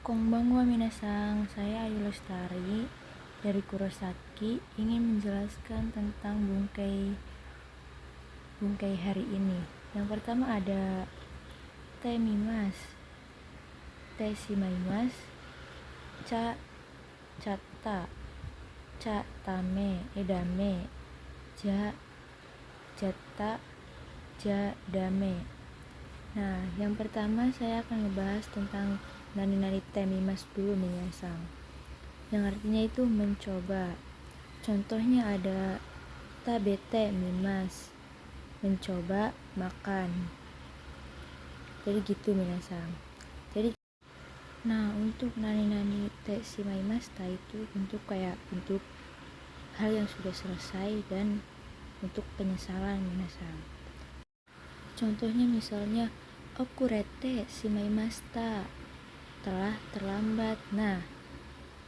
Konbanwa minasang, saya Ayu Lestari dari Kurosaki ingin menjelaskan tentang bungkai hari ini. Yang pertama ada temimas, tesimaimas, ca cata, ca tame, edame, ja jata, ja dame. Nah, yang pertama saya akan ngebahas tentang nani-nani temimas dulu nih ya sang. Yang artinya itu mencoba. Contohnya ada tabete mimas, mencoba makan. Jadi gitu minasang. Nah, untuk nani-nani te shimaimashita itu bentuk hal yang sudah selesai dan untuk penyesalan minasang. Contohnya misalnya okurete shimaimashita, telah terlambat. Nah,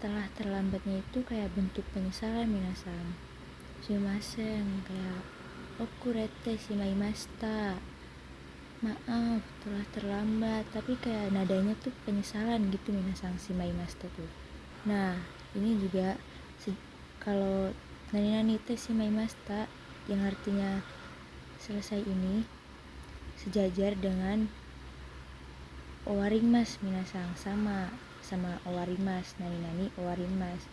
telah terlambatnya itu kayak bentuk penyesalan minasang. Sumimasen, kayak okurete shimaimashita, maaf telah terlambat, tapi kayak nadanya tuh penyesalan gitu minasang shimaimashita tuh. Nah, ini juga kalau nani-nani te shimaimashita yang artinya selesai ini sejajar dengan owarimasu minasang, sama owarimasu, nani-nani owarimasu,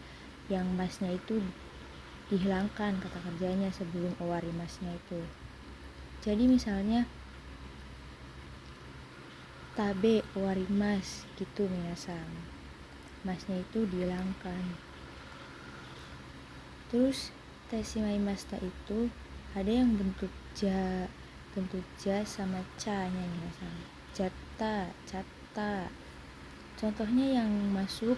yang masnya itu dihilangkan kata kerjanya sebelum owarimasnya itu. Jadi misalnya tabe owarimasu gitu minasang, masnya itu dihilangkan. Terus te shimaimashita itu ada yang bentuk ja sama ca nya minasang, jata, cata. Contohnya yang masuk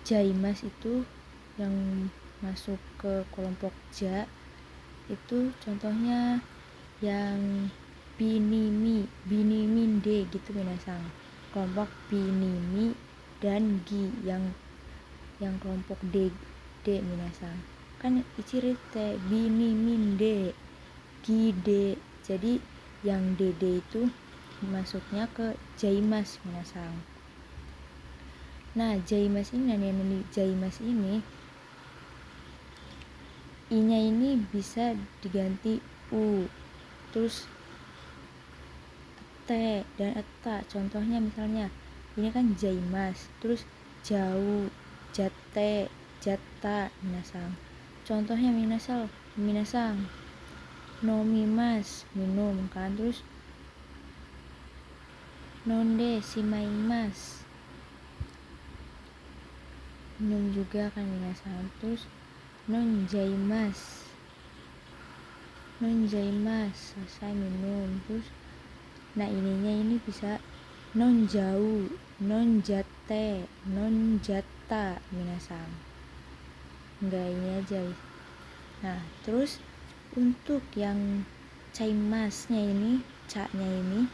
jaimas itu, yang masuk ke kelompok ja itu contohnya yang biniminde gitu minasang, kelompok binimi dan gi yang kelompok d minasang, kan icirite biniminde gide. Jadi yang dd itu masuknya ke jaimas minasang. Nah, jaimas ini i-nya ini bisa diganti u, terus te dan eta. Contohnya misalnya ini kan jaimas, terus jauh, jate, jata minasang. Contohnya minasang nomimas, minum kan, terus nonde shimaimas, minum juga kan minasang. Terus nonjaimas, selesai minum. Terus nah ininya ini bisa nonjau, nonjate, nonjata minasang. Enggak, ini aja. Nah, terus untuk yang caimasnya ini, ca-nya ini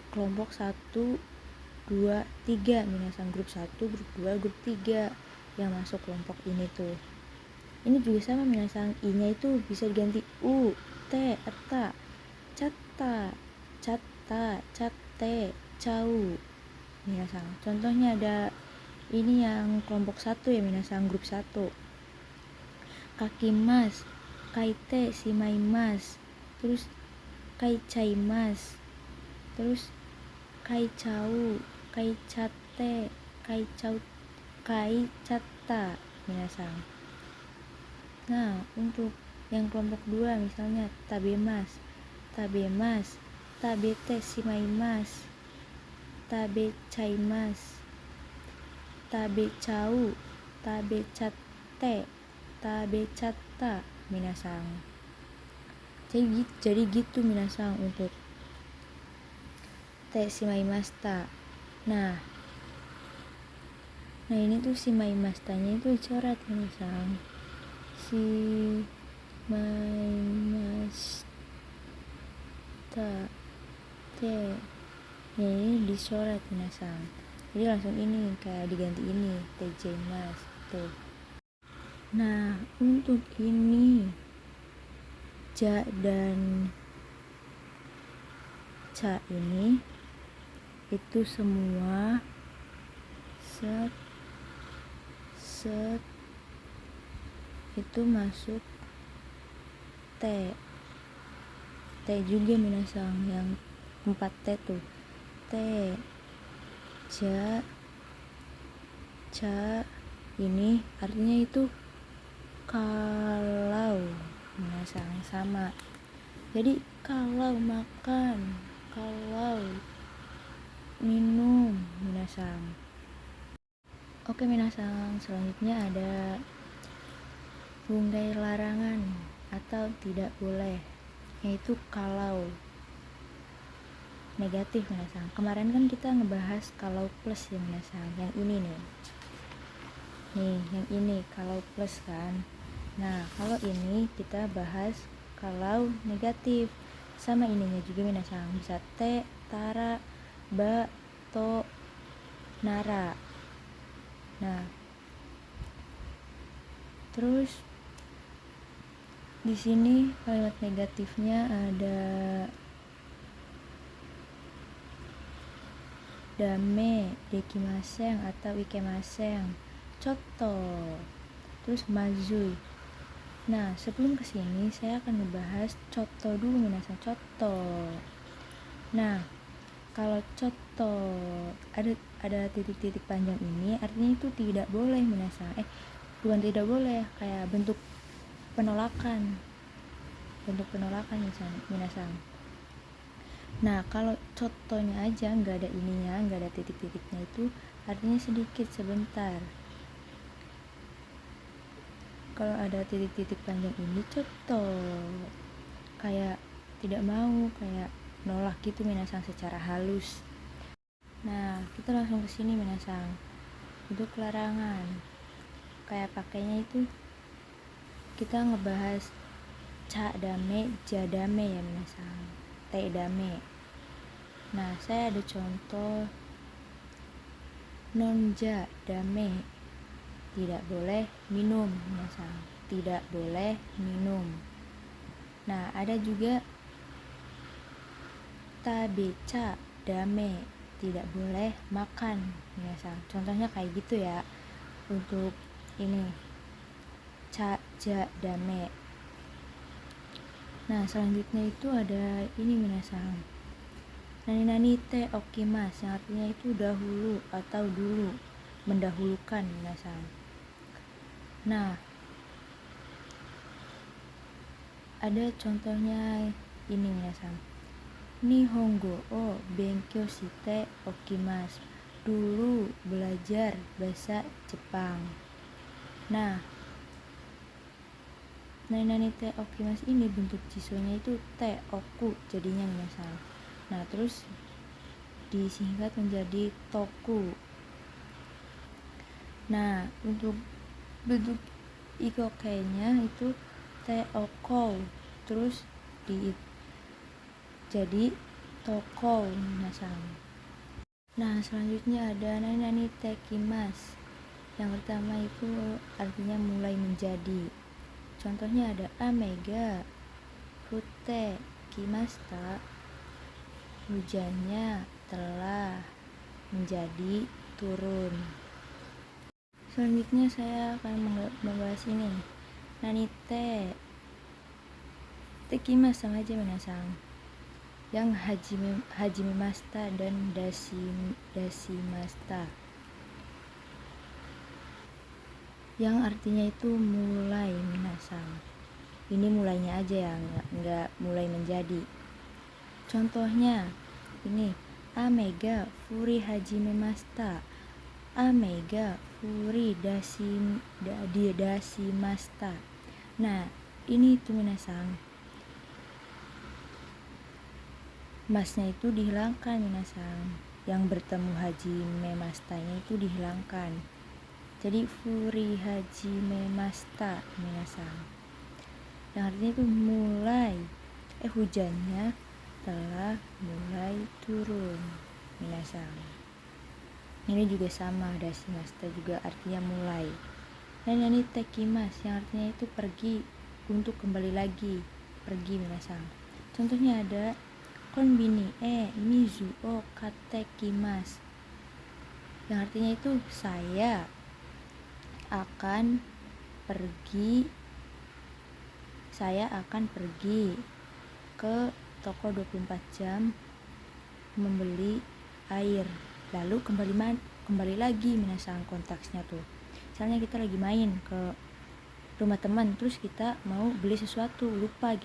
kelompok 1, 2, 3 minasang, grup 1, grup 2, grup 3 yang masuk kelompok ini tuh. Ini juga sama minasang, i-nya itu bisa diganti u, te, eta, cata, cata, cate, cau minasang. Contohnya ada ini yang kelompok 1 ya minasang, grup 1. Kakimas, kaite shimaimas, terus kaicaimas, terus kaicau, kaicate, kaicata minasang. Nah, untuk yang kelompok 2 misalnya tabemas, tabete shimaimas, tabecaimas, tabecau, tabecate, tabecata minasang. Jadi gitu minasang untuk te shimaimashita. Nah ini tuh shimaimashitanya itu dicoret minasang. Shimaimashita te ini dicoret minasang. Jadi langsung ini kayak diganti ini tejaimas tuh. Nah, untuk ini ja dan ca ini itu semua set set itu masuk T. T juga minasang, yang 4 T tuh. T, ja, ca, ini artinya itu kalau minasang, sama. Jadi kalau makan, kalau minum minasang. Oke minasang, selanjutnya ada bungkai larangan atau tidak boleh, yaitu kalau negatif minasang. Kemarin kan kita ngebahas kalau plus ya minasang, yang ini nih yang ini kalau plus kan. Nah kalau ini kita bahas kalau negatif, sama ininya juga minasang, bisa te, tara, ba, to, nara. Nah terus di sini kalimat negatifnya ada dame, dekimaseng atau ikemaseng, coto, terus mazui. Nah sebelum kesini saya akan ngebahas coto dulu minasang, coto. Nah kalau coto ada titik-titik panjang ini artinya itu tidak boleh minasang, bukan tidak boleh, kayak bentuk penolakan minasang. Nah kalau contohnya aja nggak ada ininya, nggak ada titik-titiknya, itu artinya sedikit, sebentar. Kalau ada titik-titik panjang ini contoh kayak tidak mau, kayak nolak gitu minasang secara halus. Nah kita langsung ke sini minasang, untuk larangan. Kayak pakainya itu kita ngebahas ca dame, ja dame ya minasang, te dame. Nah saya ada contoh nonja dame, tidak boleh minum minasang, tidak boleh minum. Nah ada juga tabeca dame, tidak boleh makan minasang. Contohnya kayak gitu ya untuk ini ca ja dame. Nah selanjutnya itu ada ini minasang, nani te okimas, yang artinya itu dahulu atau dulu, mendahulukan minasang. Nah ada contohnya ini minasang, nihongo o benkyou shite okimasu, dulu belajar bahasa Jepang. Nah nani te okimasu ini bentuk jisonya itu te oku jadinya minasang. Nah terus disingkat menjadi toku. Nah untuk bentuk ikokenya itu te oko, terus jadi toko minasang. Nah selanjutnya ada nani tekimas. Yang pertama itu artinya mulai menjadi. Contohnya ada amega fute kimasta, hujannya telah menjadi turun. Selanjutnya saya akan membahas ini, nanite tekimas sama aja minasang, yang hajimemasta dan dasimasta, yang artinya itu mulai minasang. Ini mulainya aja ya, nggak mulai menjadi. Contohnya ini amega furi hajimemasta, amega furi dasimasta. Nah ini itu minasang, masnya itu dihilangkan minasang, yang bertemu hajimemastanya itu dihilangkan, jadi furi hajimemasta minasang, yang artinya itu mulai hujannya telah mulai turun minasang. Ini juga sama, dasimasta juga artinya mulai. Dan ini tekimas, yang artinya itu pergi, untuk kembali lagi, pergi minasang. Contohnya ada konbini mizu o katekimasu, yang artinya itu saya akan pergi ke toko 24 jam membeli air, lalu kembali lagi minasang. Konteksnya tuh misalnya kita lagi main ke rumah teman, terus kita mau beli sesuatu, lupa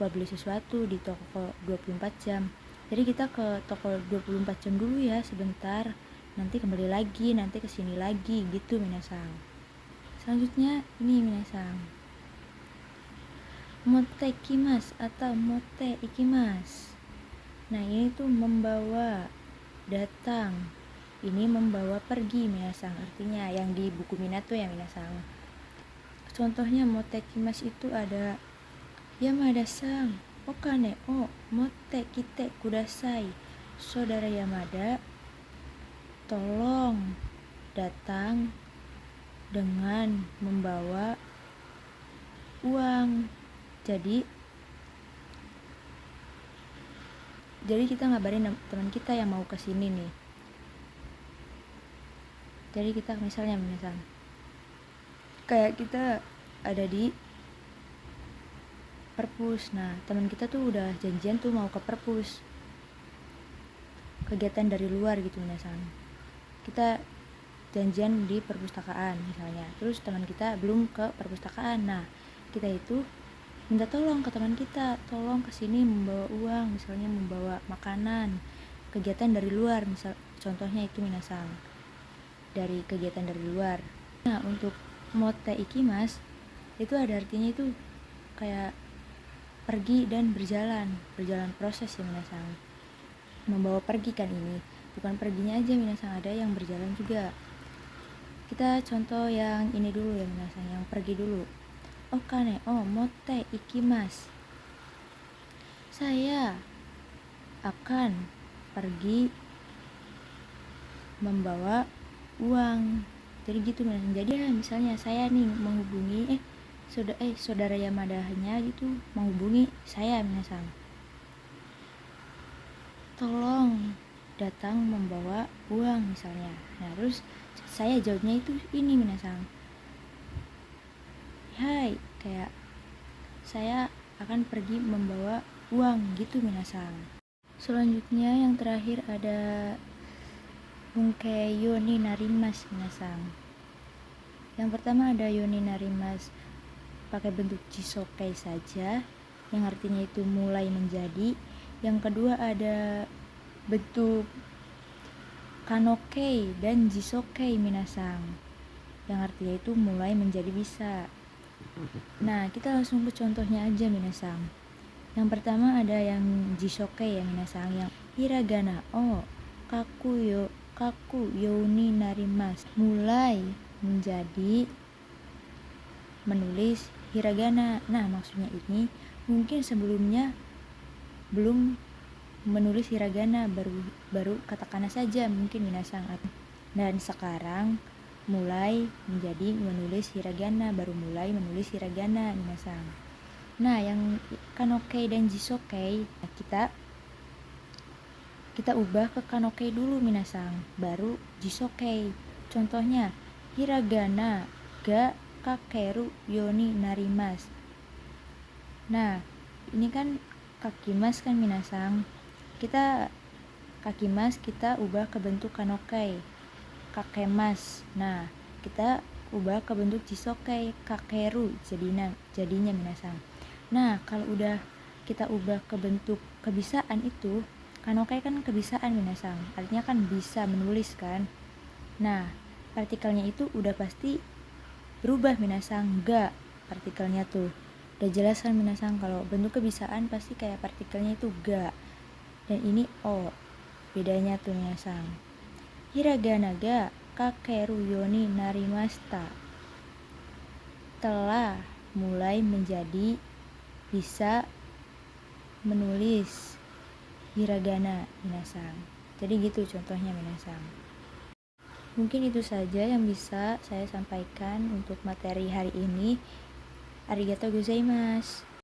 beli sesuatu di toko 24 jam, jadi kita ke toko 24 jam dulu ya sebentar, nanti kembali lagi, nanti kesini lagi gitu minasang. Selanjutnya ini minasang, motte ikimasu atau motte ikimasu. Nah ini tuh membawa, datang. Ini membawa pergi minasang, artinya yang di buku Minato ya minasang. Contohnya motte ikimasu itu ada Yamada-san, okane o motte kite kudasai. Saudara Yamada, tolong datang dengan membawa uang. Jadi kita ngabarin teman kita yang mau kesini nih. Jadi kita misalnya kayak kita ada di perpus. Nah teman kita tuh udah janjian tuh mau ke perpus, kegiatan dari luar gitu minasang. Kita janjian di perpustakaan misalnya, terus teman kita belum ke perpustakaan. Nah kita itu minta tolong ke teman kita, tolong kesini membawa uang, misalnya membawa makanan, kegiatan dari luar, misal contohnya itu minasang, dari kegiatan dari luar. Nah untuk motte ikimasu itu ada artinya itu kayak pergi dan berjalan proses ya minasang. Membawa pergi kan, ini bukan perginya aja minasang, ada yang berjalan juga. Kita contoh yang ini dulu ya minasang, yang pergi dulu. Okane o motte ikimasu, saya akan pergi membawa uang. Jadi gitu minasang. Jadi ya misalnya saya nih menghubungi saudara Yamada-nya gitu menghubungi saya minasang, tolong datang membawa uang misalnya. Nah terus saya jawabnya itu ini minasang, hai, kayak saya akan pergi membawa uang gitu minasang. Selanjutnya yang terakhir ada Bunke yoni narimasu minasang. Yang pertama ada yoni narimasu pakai bentuk jisokei saja, yang artinya itu mulai menjadi. Yang kedua ada bentuk kanokei dan jisokei minasang, yang artinya itu mulai menjadi bisa. Nah kita langsung ke contohnya aja minasang. Yang pertama ada yang jisokei ya minasang, yang hiragana o kaku yoni narimasu, mulai menjadi menulis hiragana. Nah maksudnya ini mungkin sebelumnya belum menulis hiragana, baru katakana saja mungkin minasang, dan sekarang mulai menjadi menulis hiragana, baru mulai menulis hiragana minasang. Nah yang kanokei dan jisokei, kita ubah ke kanokei dulu minasang, baru jisokei. Contohnya hiragana ga kakeru yoni narimasu. Nah ini kan kakimas kan minasang, kita kakimas kita ubah ke bentuk kanokei, kakemas. Nah kita ubah ke bentuk jisokei, kakeru jadinya minasang. Nah kalau udah kita ubah ke bentuk kebisaan itu, kanokei kan kebisaan minasang, artinya kan bisa menulis kan. Nah partikelnya itu udah pasti berubah minasang, ga partikelnya tuh udah jelas kan minasang, kalau bentuk kebisaan pasti kayak partikelnya itu ga, dan ini o. Bedanya tuh minasang, hiragana ga kakeru yoni narimashita, telah mulai menjadi bisa menulis hiragana minasang. Jadi gitu contohnya minasang. Mungkin itu saja yang bisa saya sampaikan untuk materi hari ini. Arigatou gozaimasu.